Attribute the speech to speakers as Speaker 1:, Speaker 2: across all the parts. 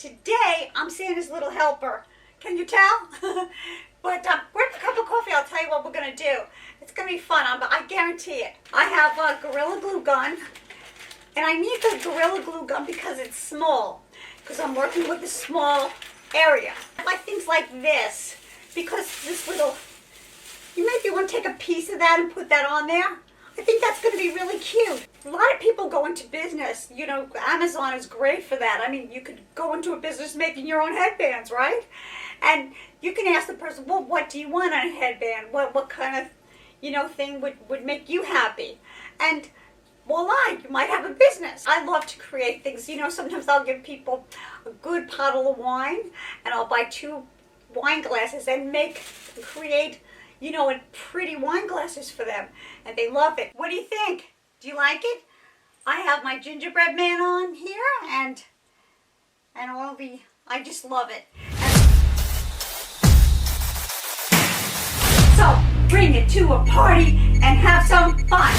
Speaker 1: Today, I'm Santa's little helper. Can you tell? But grab a cup of coffee. I'll tell you what we're going to do. It's going to be fun. I guarantee it. I have a Gorilla Glue gun. And I need the Gorilla Glue gun because it's small. Because I'm working with a small area. I like things like this. Because this little... You maybe want to take a piece of that and put that on there. I think that's going to be really cute. A lot of people go into business. You know, Amazon is great for that. I mean, you could go into a business making your own headbands, right? And you can ask the person, well, what do you want on a headband? What kind of, thing would make you happy? And voila, you might have a business. I love to create things. Sometimes I'll give people a good bottle of wine and I'll buy 2 wine glasses and create pretty wine glasses for them, and they love it. What do you think? Do you like it? I have my gingerbread man on here, and I just love it. So bring it to a party and have some fun.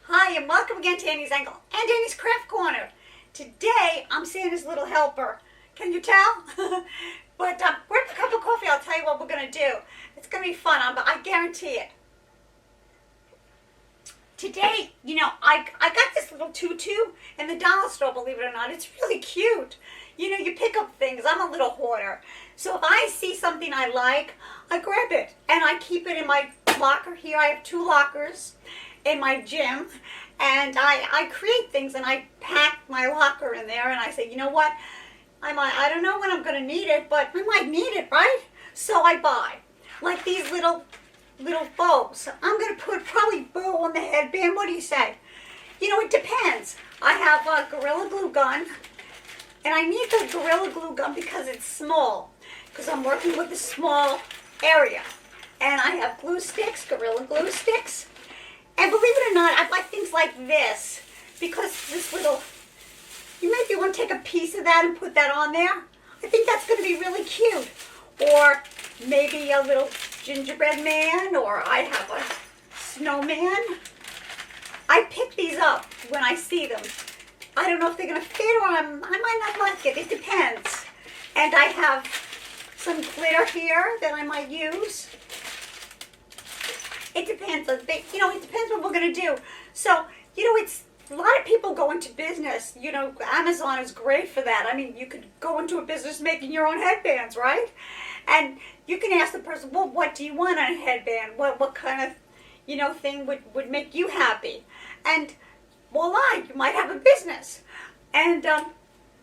Speaker 1: Hi, and welcome again to Annie's Angle and Annie's Craft Corner. Today, I'm Santa's little helper. Can you tell? But grab a cup of coffee. I'll tell you what we're going to do. It's going to be fun. I guarantee it. Today, I got this little tutu in the dollar store, believe it or not. It's really cute. You pick up things. I'm a little hoarder. So if I see something I like, I grab it. And I keep it in my locker here. I have 2 lockers in my gym. And I create things and I pack my locker in there. And I say, you know what? I don't know when I'm going to need it, but I might need it, right? So I buy, like these little bows. I'm going to put probably bow on the headband. What do you say? It depends. I have a Gorilla Glue gun, and I need the Gorilla Glue gun because it's small, because I'm working with a small area. And I have glue sticks, Gorilla Glue sticks. And believe it or not, I buy things like this, because this little... You maybe want to take a piece of that and put that on there. I think that's going to be really cute. Or maybe a little gingerbread man, or I have a snowman. I pick these up when I see them. I don't know if they're going to fit or I might not like it. It depends. And I have some glitter here that I might use. It depends. It depends what we're going to do. So, a lot of people go into business. Amazon is great for that. I mean, you could go into a business making your own headbands, right? And you can ask the person, well, what do you want on a headband? What kind of, thing would make you happy? And voila, you might have a business. And a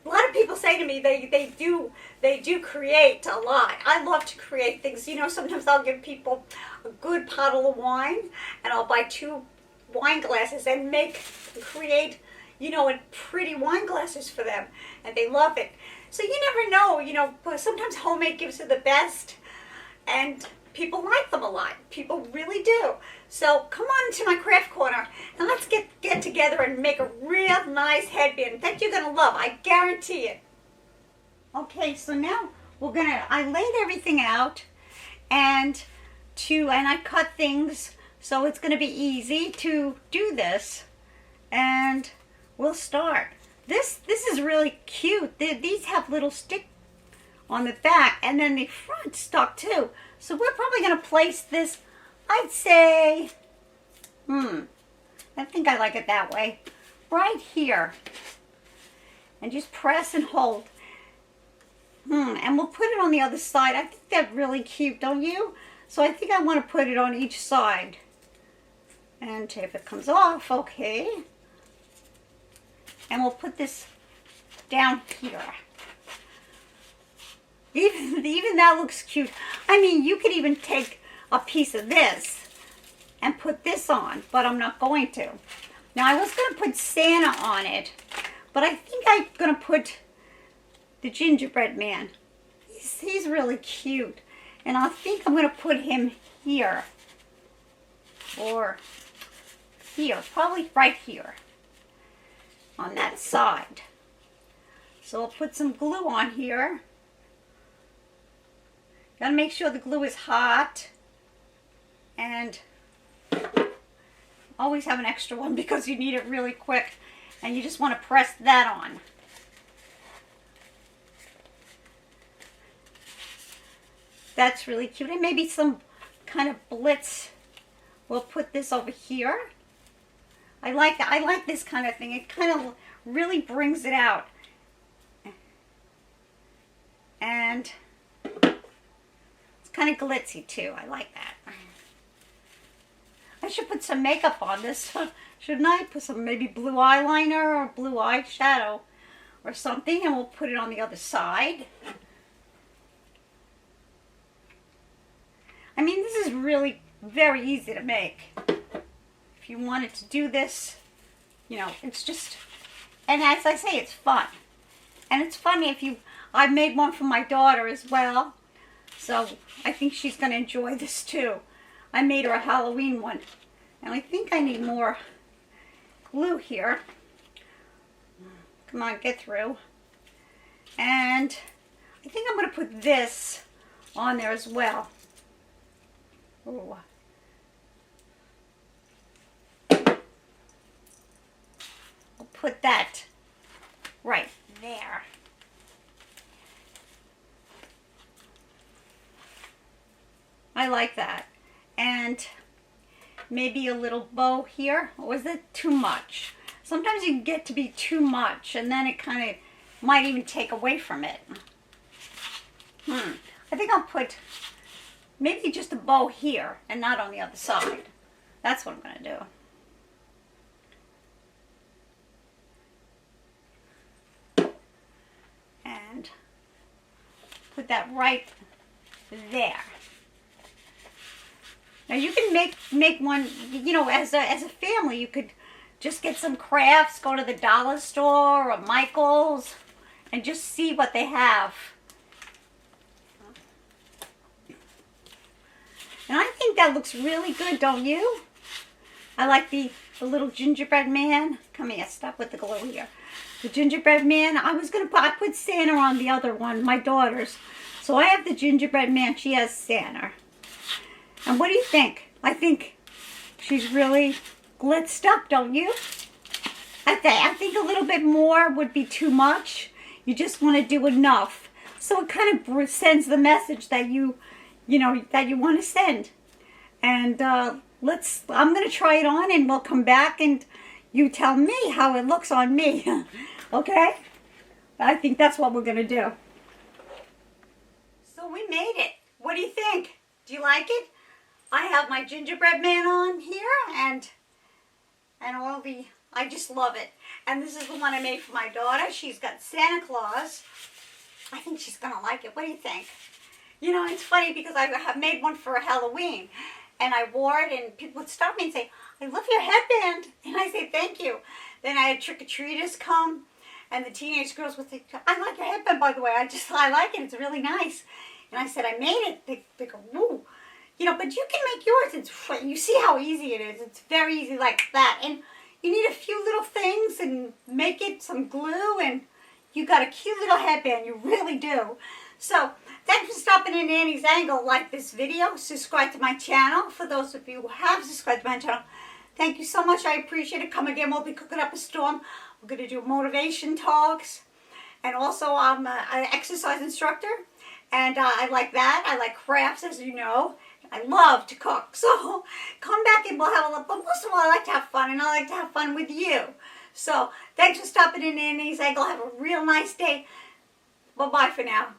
Speaker 1: lot of people say to me, they do create a lot. I love to create things. Sometimes I'll give people a good bottle of wine and I'll buy 2 wine glasses and create pretty wine glasses for them, and they love it. So you never know, but sometimes homemade gifts are the best, and people like them a lot. People really do. So come on into my craft corner and let's get together and make a real nice headband that you're gonna love. I guarantee it. Okay, so now I laid everything out and I cut things. So it's going to be easy to do this, and we'll start. This is really cute. These have little stick on the back, and then the front stuck too. So we're probably going to place this, I'd say, I think I like it that way, right here. And just press and hold. And we'll put it on the other side. I think that's really cute, don't you? So I think I want to put it on each side. And if it comes off, okay. And we'll put this down here. Even that looks cute. I mean, you could even take a piece of this and put this on, but I'm not going to. Now, I was going to put Santa on it, but I think I'm going to put the gingerbread man. He's really cute. And I think I'm going to put him here. Or... here, probably right here on that side. So I'll put some glue on here. Gotta make sure the glue is hot, and always have an extra one because you need it really quick and you just want to press that on. That's really cute. And maybe some kind of blitz. We'll put this over here. I like this kind of thing. It kind of really brings it out. And it's kind of glitzy too. I like that. I should put some makeup on this, shouldn't I? Put some maybe blue eyeliner or blue eyeshadow or something, and we'll put it on the other side. I mean, this is really very easy to make. If you wanted to do this, you know, it's just, and as I say, it's fun. And it's funny if you, I made one for my daughter as well, so I think she's going to enjoy this too. I made her a Halloween one, and I think I need more glue here. Come on, get through. And I think I'm going to put this on there as well. Ooh. I'll put that right there. I like that. And maybe a little bow here. Or is that too much? Sometimes you can get to be too much, and then it kind of might even take away from it. I think I'll put maybe just a bow here and not on the other side. That's what I'm going to do. And put that right there. Now you can make one, you know, as a family. You could just get some crafts, go to the dollar store or Michael's, and just see what they have. And I think that looks really good, don't you? I like the little gingerbread man. Come here, stop with the glue here. The gingerbread man. I put Santa on the other one, my daughter's. So I have the gingerbread man. She has Santa. And what do you think? I think she's really glitzed up, don't you? I think a little bit more would be too much. You just want to do enough. So it kind of sends the message that you know, that you want to send. And I'm going to try it on, and we'll come back and you tell me how it looks on me. Okay? I think that's what we're going to do. So we made it. What do you think? Do you like it? I have my gingerbread man on here, and all the, I just love it. And this is the one I made for my daughter. She's got Santa Claus. I think she's going to like it. What do you think? You know, it's funny because I have made one for Halloween, and I wore it, and people would stop me and say, I love your headband. And I say, thank you. Then I had trick-or-treaters come, and the teenage girls would think, I like your headband, by the way. I like it. It's really nice. And I said, I made it. They go, woo. You know, but you can make yours. You see how easy it is. It's very easy like that. And you need a few little things and make it some glue, and you got a cute little headband. You really do. So, thanks for stopping in Annie's Angle. Like this video. Subscribe to my channel. For those of you who have subscribed to my channel, thank you so much. I appreciate it. Come again. We'll be cooking up a storm. We're going to do motivation talks. And also, I'm an exercise instructor. And I like that. I like crafts, as you know. I love to cook. So, come back and we'll have a lot. But most of all, I like to have fun. And I like to have fun with you. So, thanks for stopping in Annie's Angle. Have a real nice day. Bye-bye for now.